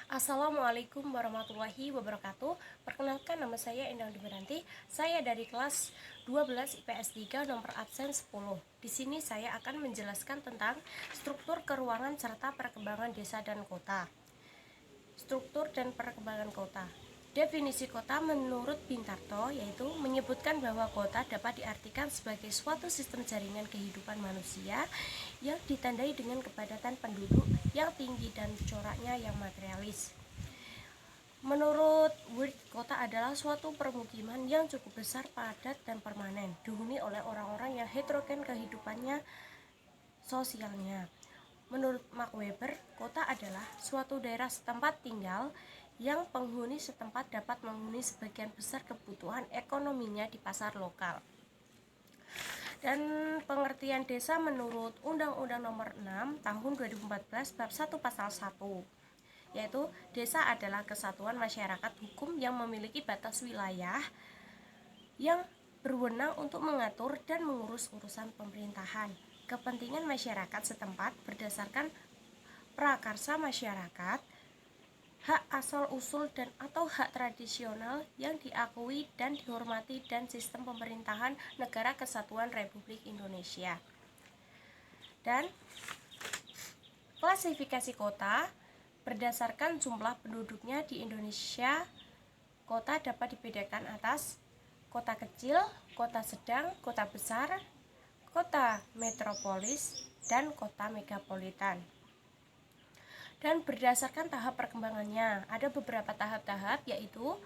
Assalamualaikum warahmatullahi wabarakatuh. Perkenalkan, nama saya Endang Dimeranti. Saya dari kelas 12 IPS 3 nomor absen 10. Di sini saya akan menjelaskan tentang struktur keruangan serta perkembangan desa dan kota. Struktur dan perkembangan kota. Definisi kota menurut Bintarto yaitu menyebutkan bahwa kota dapat diartikan sebagai suatu sistem jaringan kehidupan manusia yang ditandai dengan kepadatan penduduk yang tinggi dan coraknya yang materialis. Menurut Word, kota adalah suatu permukiman yang cukup besar, padat, dan permanen, dihuni oleh orang-orang yang heterogen kehidupannya sosialnya. Menurut Mark Weber, kota adalah suatu daerah setempat tinggal yang penghuni setempat dapat memenuhi sebagian besar kebutuhan ekonominya di pasar lokal. Dan pengertian desa menurut Undang-Undang Nomor 6 Tahun 2014 Bab 1 Pasal 1, yaitu desa adalah kesatuan masyarakat hukum yang memiliki batas wilayah yang berwenang untuk mengatur dan mengurus urusan pemerintahan, kepentingan masyarakat setempat berdasarkan prakarsa masyarakat, hak asal-usul dan atau hak tradisional yang diakui dan dihormati dan sistem pemerintahan Negara Kesatuan Republik Indonesia. Dan klasifikasi kota berdasarkan jumlah penduduknya di Indonesia, kota dapat dibedakan atas kota kecil, kota sedang, kota besar, kota metropolis, dan kota megapolitan. Dan berdasarkan tahap perkembangannya, ada beberapa tahap-tahap, yaitu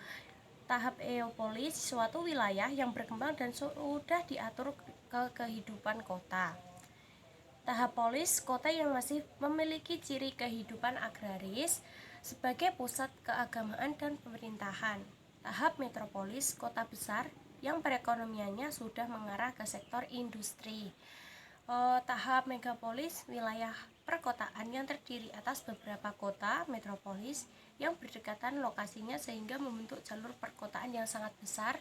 tahap eopolis, suatu wilayah yang berkembang dan sudah diatur ke kehidupan kota. Tahap polis, kota yang masih memiliki ciri kehidupan agraris sebagai pusat keagamaan dan pemerintahan. Tahap metropolis, kota besar yang perekonomiannya sudah mengarah ke sektor industri. Tahap megapolis, wilayah perkotaan yang terdiri atas beberapa kota metropolis yang berdekatan lokasinya sehingga membentuk jalur perkotaan yang sangat besar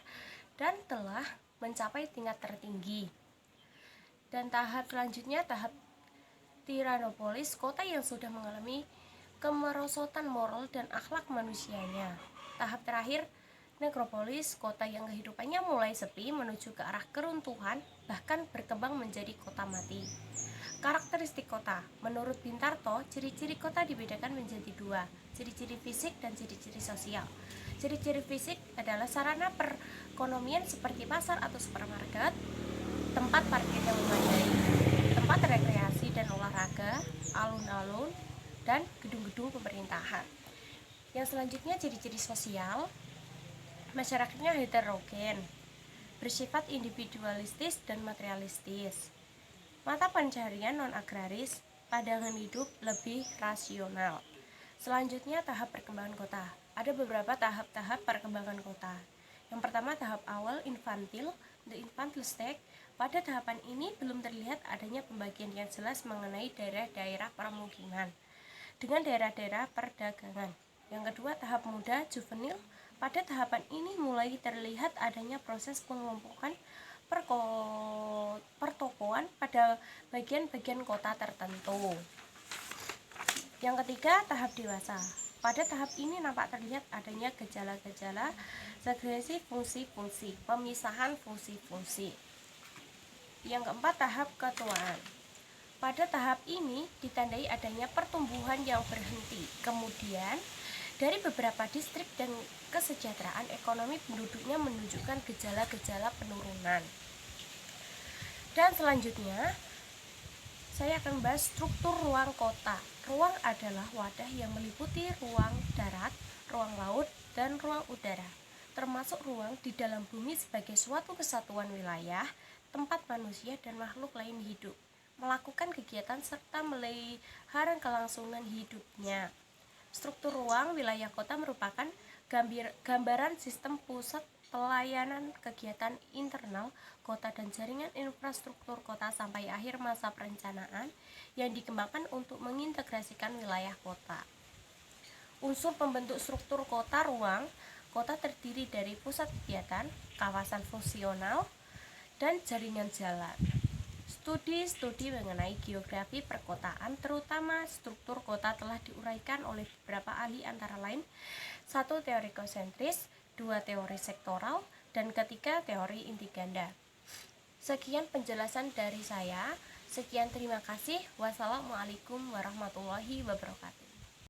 dan telah mencapai tingkat tertinggi. Dan tahap selanjutnya, tahap tiranopolis, kota yang sudah mengalami kemerosotan moral dan akhlak manusianya. Tahap terakhir, nekropolis, kota yang kehidupannya mulai sepi menuju ke arah keruntuhan, bahkan berkembang menjadi kota mati. Karakteristik kota. Menurut Bintarto, ciri-ciri kota dibedakan menjadi dua, ciri-ciri fisik dan ciri-ciri sosial. Ciri-ciri fisik adalah sarana perekonomian seperti pasar atau supermarket, tempat parkir yang memadai, tempat rekreasi dan olahraga, alun-alun, dan gedung-gedung pemerintahan. Yang selanjutnya, ciri-ciri sosial. Masyarakatnya heterogen, bersifat individualistis dan materialistis. Mata pencaharian non-agraris, pandangan hidup lebih rasional. Selanjutnya, tahap perkembangan kota. Ada beberapa tahap-tahap perkembangan kota. Yang pertama, tahap awal infantil, the infantile stage. Pada tahapan ini belum terlihat adanya pembagian yang jelas mengenai daerah-daerah permukiman dengan daerah-daerah perdagangan. Yang kedua, tahap muda, juvenil. Pada tahapan ini mulai terlihat adanya proses pengelompokan pertokoan pada bagian-bagian kota tertentu. Yang ketiga, tahap dewasa. Pada tahap ini nampak terlihat adanya gejala-gejala segresi fungsi-fungsi, pemisahan fungsi-fungsi. Yang keempat, tahap ketuaan. Pada tahap ini ditandai adanya pertumbuhan yang berhenti. Kemudian, dari beberapa distrik dan kesejahteraan ekonomi penduduknya menunjukkan gejala-gejala penurunan. Dan selanjutnya, saya akan membahas struktur ruang kota. Ruang adalah wadah yang meliputi ruang darat, ruang laut, dan ruang udara, termasuk ruang di dalam bumi sebagai suatu kesatuan wilayah, tempat manusia dan makhluk lain hidup, melakukan kegiatan serta melihara kelangsungan hidupnya. Struktur ruang wilayah kota merupakan gambaran sistem pusat pelayanan kegiatan internal kota dan jaringan infrastruktur kota sampai akhir masa perencanaan yang dikembangkan untuk mengintegrasikan wilayah kota. Unsur pembentuk struktur kota ruang kota terdiri dari pusat kegiatan, kawasan fungsional, dan jaringan jalan. Studi-studi mengenai geografi perkotaan, terutama struktur kota, telah diuraikan oleh beberapa ahli antara lain 1. Teori konsentris, 2. Teori sektoral, dan ketiga teori inti ganda. Sekian penjelasan dari saya. Sekian, terima kasih. Wassalamualaikum warahmatullahi wabarakatuh.